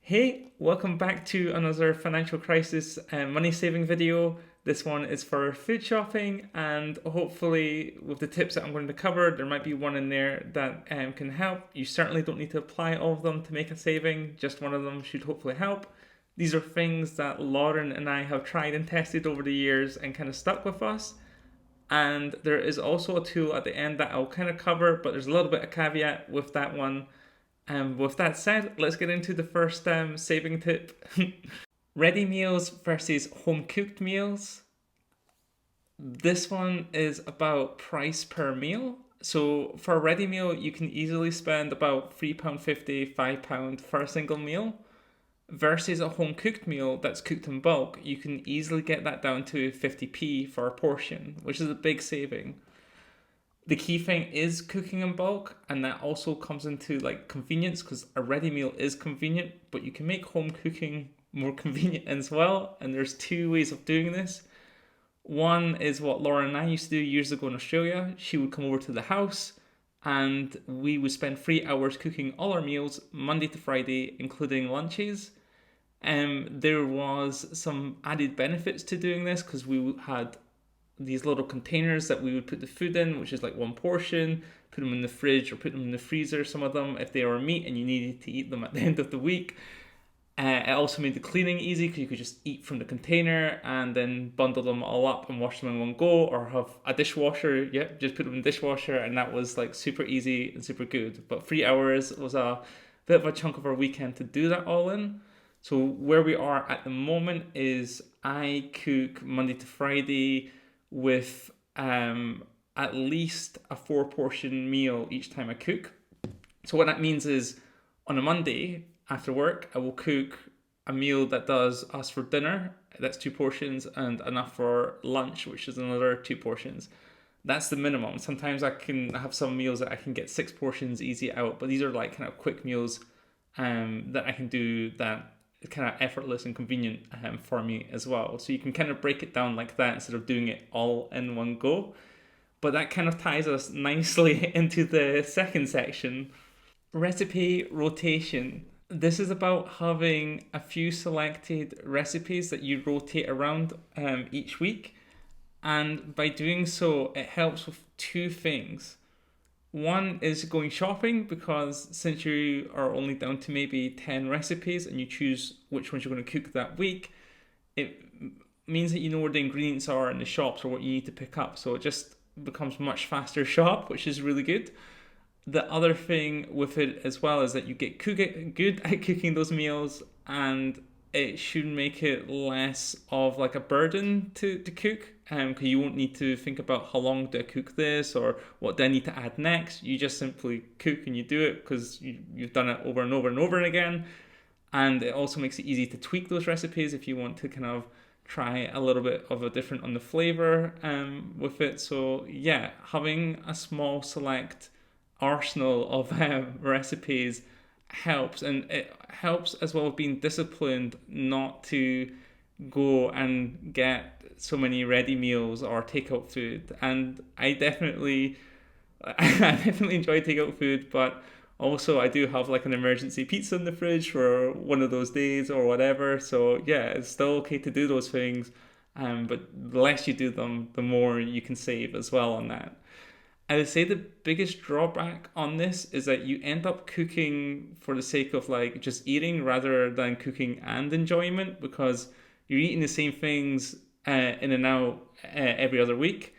Hey, welcome back to another financial crisis money saving video. This one is for food shopping, and hopefully, with the tips that I'm going to cover, there might be one in there that can help. You certainly don't need to apply all of them to make a saving, just one of them should hopefully help. These are things that Lauren and I have tried and tested over the years and kind of stuck with us. And there is also a tool at the end that I'll kind of cover, but there's a little bit of caveat with that one. With that said, let's get into the first saving tip. Ready meals versus home cooked meals. This one is about price per meal. So for a ready meal, you can easily spend about £3.50, £5 for a single meal. Versus a home cooked meal that's cooked in bulk, you can easily get that down to 50p for a portion, which is a big saving. The key thing is cooking in bulk, and that also comes into like convenience, because a ready meal is convenient, but you can make home cooking more convenient as well. And there's two ways of doing this. One is what Laura and I used to do years ago in Australia. She would come over to the house and we would spend 3 hours cooking all our meals Monday to Friday, including lunches. There was some added benefits to doing this because we had these little containers that we would put the food in, which is like one portion, put them in the fridge or put them in the freezer, some of them, if they were meat and you needed to eat them at the end of the week. It also made the cleaning easy because you could just eat from the container and then bundle them all up and wash them in one go, or have a dishwasher. Yep, just put them in the dishwasher, and that was like super easy and super good. But 3 hours was a bit of a chunk of our weekend to do that all in. So where we are at the moment is I cook Monday to Friday with at least a 4 portion meal each time I cook. So what that means is on a Monday after work, I will cook a meal that does us for dinner. That's 2 portions, and enough for lunch, which is another 2 portions. That's the minimum. Sometimes I can have some meals that I can get 6 portions easy out, but these are like kind of quick meals that I can do that kind of effortless and convenient for me as well. So you can kind of break it down like that instead of doing it all in one go. But that kind of ties us nicely into the second section, recipe rotation. This is about having a few selected recipes that you rotate around each week. And by doing so, it helps with two things. One is going shopping, because since you are only down to maybe 10 recipes and you choose which ones you're going to cook that week, it means that you know where the ingredients are in the shops or what you need to pick up. So it just becomes much faster shop, which is really good. The other thing with it as well is that you get good at cooking those meals, and it should make it less of like a burden to cook, because you won't need to think about how long do I cook this or what do I need to add next. You just simply cook and you do it because you've done it over and over and over again. And it also makes it easy to tweak those recipes if you want to kind of try a little bit of a different on the flavor with it. So yeah, having a small select arsenal of recipes helps, and it helps as well with being disciplined not to go and get so many ready meals or takeout food. And I definitely enjoy takeout food, but also I do have like an emergency pizza in the fridge for one of those days or whatever. So yeah, it's still okay to do those things, but the less you do them, the more you can save as well on that. I would say the biggest drawback on this is that you end up cooking for the sake of like just eating rather than cooking and enjoyment, because you're eating the same things in and out every other week,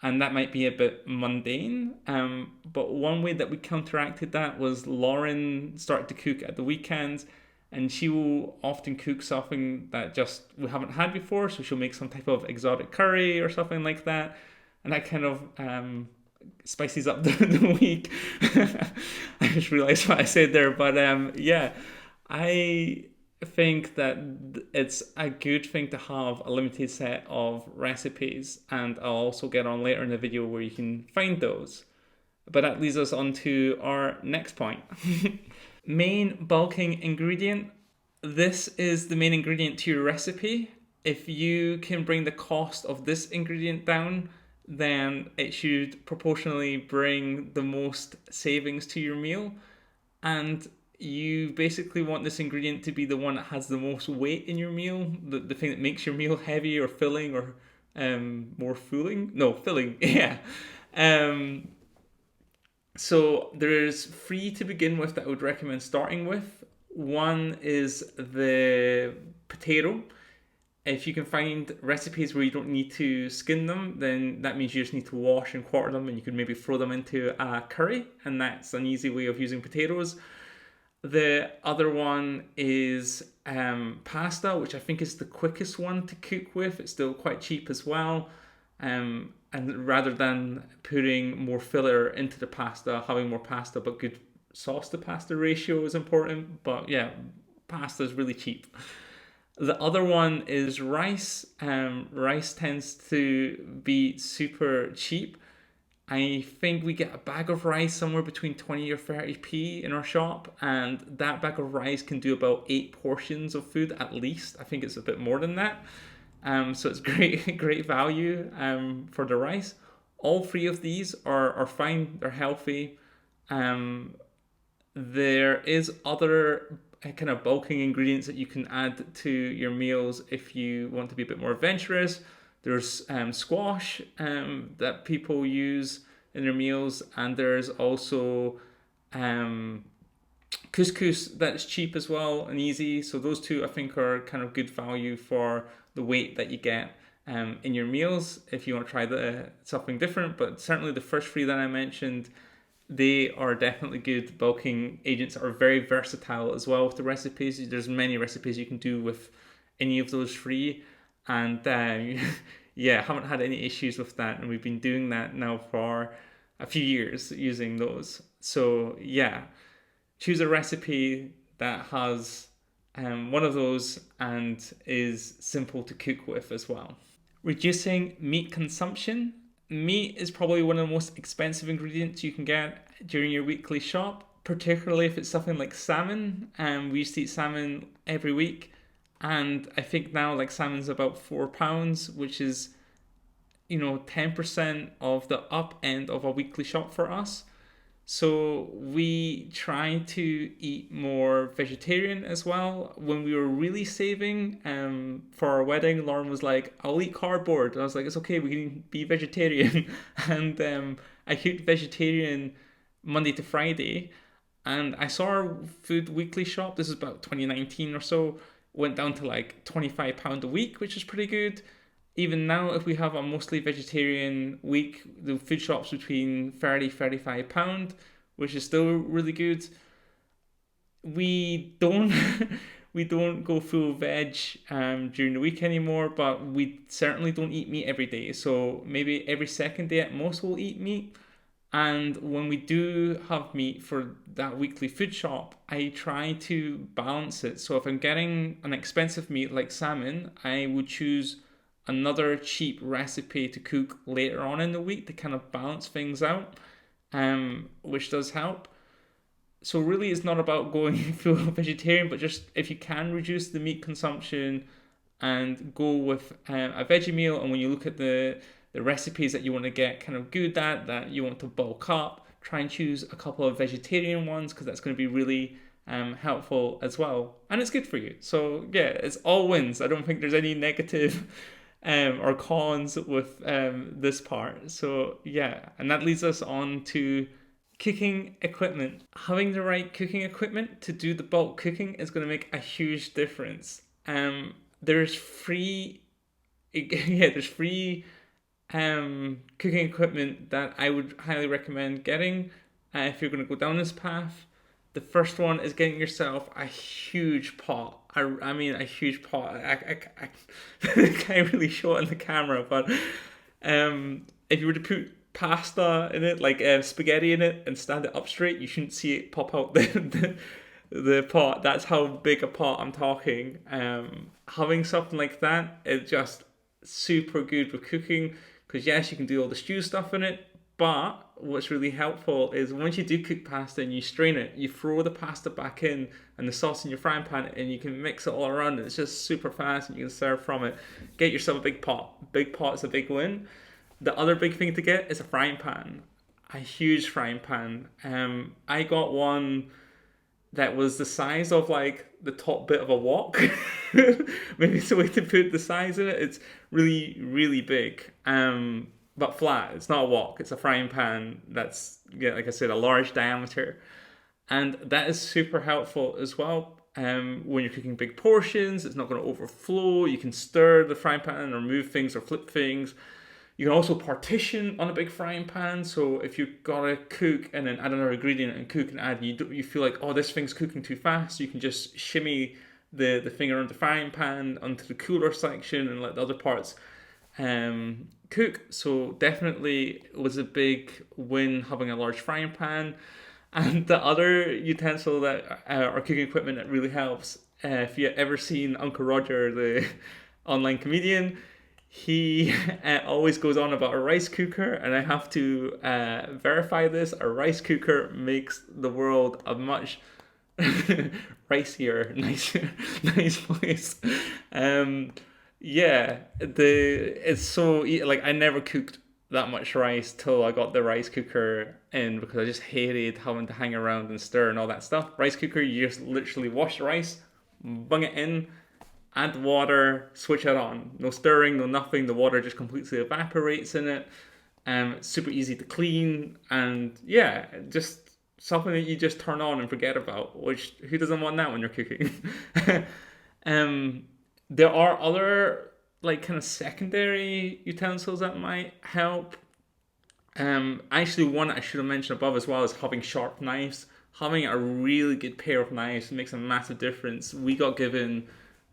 and that might be a bit mundane. But one way that we counteracted that was Lauren started to cook at the weekends, and she will often cook something that just we haven't had before. So she'll make some type of exotic curry or something like that, and that kind of spices up the week. I just realized what I said there, but yeah, I think that it's a good thing to have a limited set of recipes, and I'll also get on later in the video where you can find those. But that leads us on to our next point. Main bulking ingredient. This is the main ingredient to your recipe. If you can bring the cost of this ingredient down, then it should proportionally bring the most savings to your meal. And you basically want this ingredient to be the one that has the most weight in your meal, the thing that makes your meal heavy or filling or more filling. No, filling. Yeah. Um, so there's three to begin with that I would recommend starting with. One is the potato. If you can find recipes where you don't need to skin them, then that means you just need to wash and quarter them, and you could maybe throw them into a curry, and that's an easy way of using potatoes. The other one is pasta, which I think is the quickest one to cook with. It's still quite cheap as well. And rather than putting more filler into the pasta, having more pasta but good sauce to pasta ratio is important. But yeah, pasta is really cheap. The other one is rice. Rice tends to be super cheap. I think we get a bag of rice somewhere between 20 or 30p in our shop, and that bag of rice can do about 8 portions of food at least. I think it's a bit more than that. So it's great, great value for the rice. All three of these are fine, they're healthy. Um, there is other kind of bulking ingredients that you can add to your meals if you want to be a bit more adventurous. There's squash that people use in their meals, and there's also um, couscous that's cheap as well and easy. So those two I think are kind of good value for the weight that you get in your meals if you want to try something different. But certainly the first three that I mentioned, they are definitely good bulking agents that are very versatile as well with the recipes. There's many recipes you can do with any of those three, and yeah, haven't had any issues with that, and we've been doing that now for a few years using those. So yeah, choose a recipe that has one of those and is simple to cook with as well. Reducing meat consumption. Meat is probably one of the most expensive ingredients you can get during your weekly shop, particularly if it's something like salmon. We used to eat salmon every week, and I think now like salmon's about £4, which is 10% of the up end of a weekly shop for us. So we try to eat more vegetarian as well. When we were really saving for our wedding, Lauren was like, "I'll eat cardboard." And I was like, "It's okay, we can be vegetarian." And I cooked vegetarian Monday to Friday, and I saw our food weekly shop. This is about 2019 or so. Went down to like £25 a week, which is pretty good. Even now, if we have a mostly vegetarian week, the food shop's between £30-35, which is still really good. We don't we don't go full veg during the week anymore, but we certainly don't eat meat every day. So maybe every second day at most we'll eat meat. And when we do have meat for that weekly food shop, I try to balance it. So if I'm getting an expensive meat like salmon, I would choose another cheap recipe to cook later on in the week to kind of balance things out, which does help. So really it's not about going full vegetarian, but just if you can reduce the meat consumption and go with a veggie meal, and when you look at the recipes that you want to get kind of good at, that you want to bulk up, try and choose a couple of vegetarian ones because that's going to be really helpful as well. And it's good for you. So yeah, it's all wins. I don't think there's any negative or cons with this part. So yeah, and that leads us on to cooking equipment. Having the right cooking equipment to do the bulk cooking is going to make a huge difference. There's free, there's free cooking equipment that I would highly recommend getting if you're going to go down this path. The first one is getting yourself a huge pot. I mean a huge pot. I can't really show it on the camera, but if you were to put pasta in it, like spaghetti in it, and stand it up straight, you shouldn't see it pop out the pot. That's how big a pot I'm talking. Having something like that is just super good with cooking, because yes, you can do all the stew stuff in it, but what's really helpful is once you do cook pasta and you strain it, you throw the pasta back in and the sauce in your frying pan, and you can mix it all around. It's just super fast and you can serve from it. Get yourself a big pot. Big pot's a big win. The other big thing to get is a frying pan. A huge frying pan. I got one that was the size of like the top bit of a wok. Maybe it's a way to put the size in it. It's really, really big. But flat. It's not a wok. It's a frying pan that's, yeah, like I said, a large diameter. And that is super helpful as well. When you're cooking big portions, it's not going to overflow. You can stir the frying pan or move things or flip things. You can also partition on a big frying pan. So if you've got to cook and then add another ingredient and cook and add, you feel like, oh, this thing's cooking too fast, you can just shimmy the thing around the frying pan onto the cooler section and let the other parts cook. So definitely it was a big win having a large frying pan. And the other utensil that or cooking equipment that really helps, if you ever seen Uncle Roger, the online comedian, he always goes on about a rice cooker, and I have to verify this. A rice cooker makes the world a much ricier, nicer, nice place. Yeah, it's so like I never cooked that much rice till I got the rice cooker in because I just hated having to hang around and stir and all that stuff. Rice cooker, you just literally wash the rice, bung it in, add water, switch it on. No stirring, no nothing. The water just completely evaporates in it. It's super easy to clean, and yeah, just something that you just turn on and forget about. Which who doesn't want that when you're cooking? um, there are other like kind of secondary utensils that might help. Actually, one I should have mentioned above as well is having sharp knives. Having a really good pair of knives makes a massive difference. We got given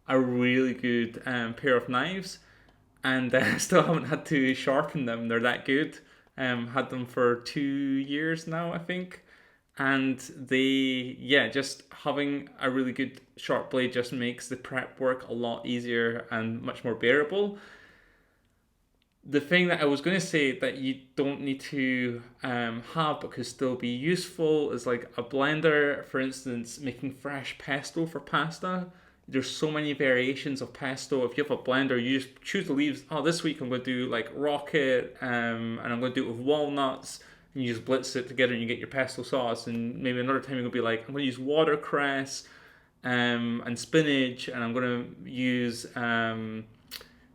a really good pair of knives, and I still haven't had to sharpen them. They're that good. Had them for 2 years now, I think. And yeah, just having a really good sharp blade just makes the prep work a lot easier and much more bearable. The thing that I was going to say that you don't need to have but could still be useful is like a blender, for instance, making fresh pesto for pasta. There's so many variations of pesto. If you have a blender, you just choose the leaves. Oh, this week I'm going to do like rocket, and I'm going to do it with walnuts. And you just blitz it together and you get your pesto sauce. And maybe another time you're going to be like, I'm going to use watercress and spinach, and I'm going to use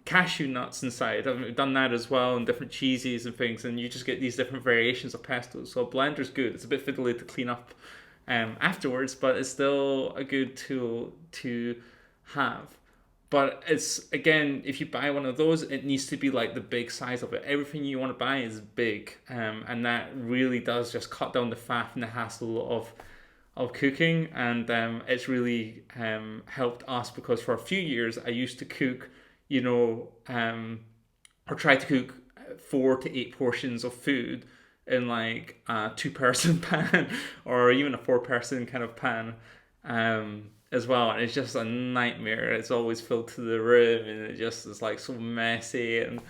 cashew nuts inside. I've done that as well, and different cheeses and things. And you just get these different variations of pesto. So a blender's good. It's a bit fiddly to clean up afterwards, but it's still a good tool to have. But it's, again, if you buy one of those, it needs to be like the big size of it. Everything you want to buy is big, and that really does just cut down the faff and the hassle of cooking. And it's really helped us, because for a few years I used to cook, or try to cook 4 to 8 portions of food in like a 2-person pan or even a 4-person kind of pan as well. And it's just a nightmare. It's always filled to the rim, and it just is like so messy. And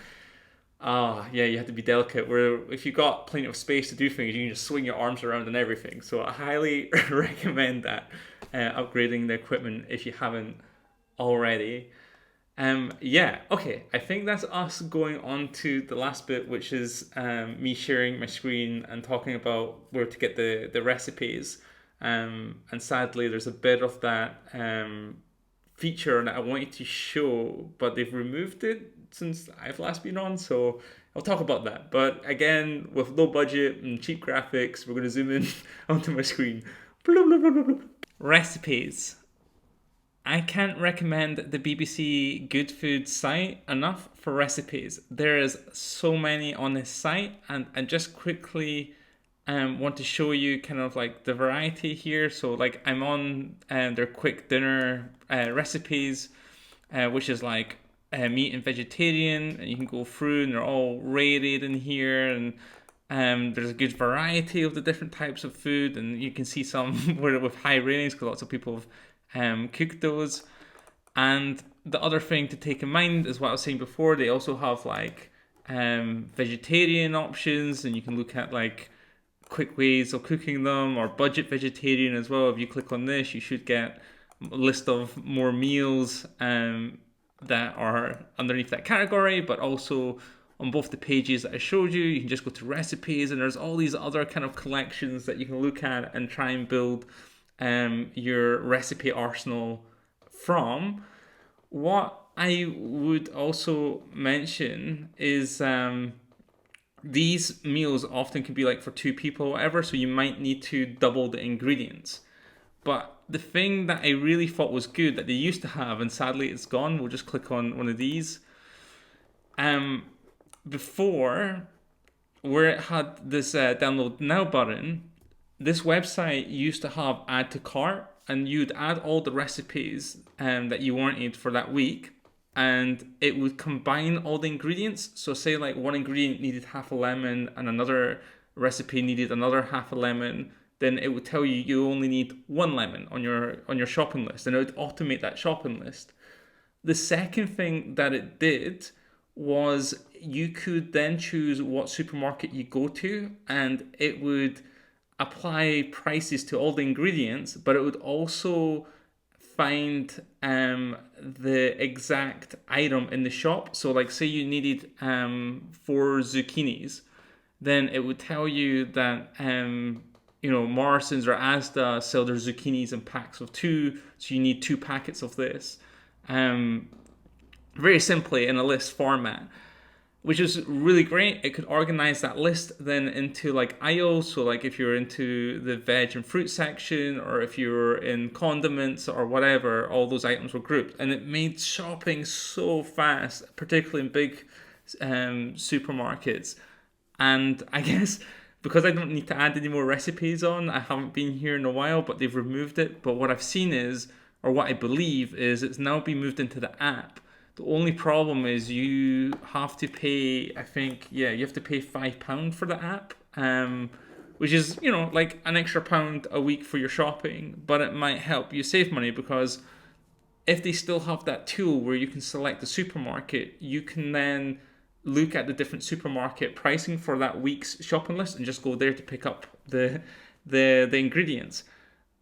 yeah, you have to be delicate. Where if you've got plenty of space to do things, you can just swing your arms around and everything. So I highly recommend that, upgrading the equipment if you haven't already. Yeah, okay, I think that's us going on to the last bit, which is me sharing my screen and talking about where to get the recipes. And sadly, there's a bit of that feature that I wanted to show, but they've removed it since I've last been on, so I'll talk about that. But again, with low budget and cheap graphics, we're going to zoom in onto my screen. Recipes. I can't recommend the BBC Good Food site enough for recipes. There is so many on this site, and I just quickly want to show you kind of like the variety here. So like I'm on their quick dinner recipes, which is like meat and vegetarian, and you can go through and they're all rated in here, and there's a good variety of the different types of food, and you can see some with high ratings because lots of people have cooked those. And the other thing to take in mind is what I was saying before, they also have like vegetarian options, and you can look at like quick ways of cooking them, or budget vegetarian as well. If you click on this, you should get a list of more meals that are underneath that category, but also on both the pages that I showed you, you can just go to recipes, and there's all these other kind of collections that you can look at and try and build your recipe arsenal from. What I would also mention is these meals often can be like for two people or whatever, so you might need to double the ingredients. But the thing that I really thought was good that they used to have, and sadly it's gone, we'll just click on one of these. Before, where it had this download now button, this website used to have add to cart, and you'd add all the recipes that you wanted for that week, and it would combine all the ingredients. So say like one ingredient needed half a lemon and another recipe needed another half a lemon, then it would tell you you only need one lemon on your shopping list, and it would automate that shopping list. The second thing that it did was you could then choose what supermarket you go to, and it would apply prices to all the ingredients, but it would also find the exact item in the shop. So like say you needed 4 zucchinis, then it would tell you that Morrison's or Asda sell their zucchinis in packs of 2, so you need 2 packets of this. Very simply in a list format, which is really great. It could organize that list then into like aisles. So like if you're into the veg and fruit section, or if you're in condiments or whatever, all those items were grouped, and it made shopping so fast, particularly in big supermarkets. And I guess because I don't need to add any more recipes on, I haven't been here in a while, but they've removed it. But what I've seen is, or what I believe is, it's now been moved into the app. The only problem is you have to pay, I think, you have to pay £5 for the app, which is, like an extra pound a week for your shopping, but it might help you save money, because if they still have that tool where you can select the supermarket, you can then look at the different supermarket pricing for that week's shopping list and just go there to pick up the ingredients.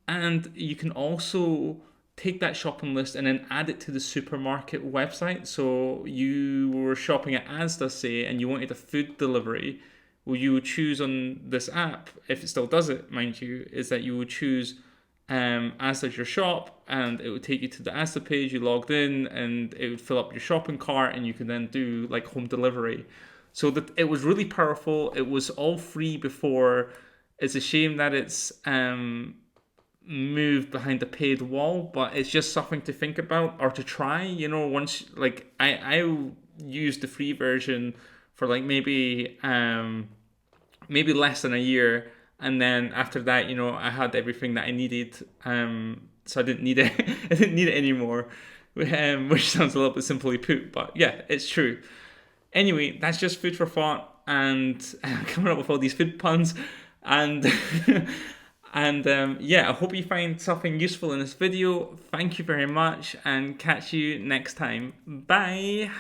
And you can also take that shopping list and then add it to the supermarket website. So you were shopping at Asda, say, and you wanted a food delivery. Well, you would choose on this app, if it still does it, mind you, is that you would choose Asda as your shop, and it would take you to the Asda page. You logged in, and it would fill up your shopping cart, and you could then do like home delivery. So that it was really powerful. It was all free before. It's a shame that it's moved behind the paid wall, but it's just something to think about or to try. Once like I used the free version for like maybe less than a year, and then after that, I had everything that I needed, so I didn't need it. I didn't need it anymore, which sounds a little bit simply put, but yeah, it's true. Anyway, that's just food for thought, and coming up with all these food puns, and and I hope you find something useful in this video. Thank you very much, and catch you next time. Bye.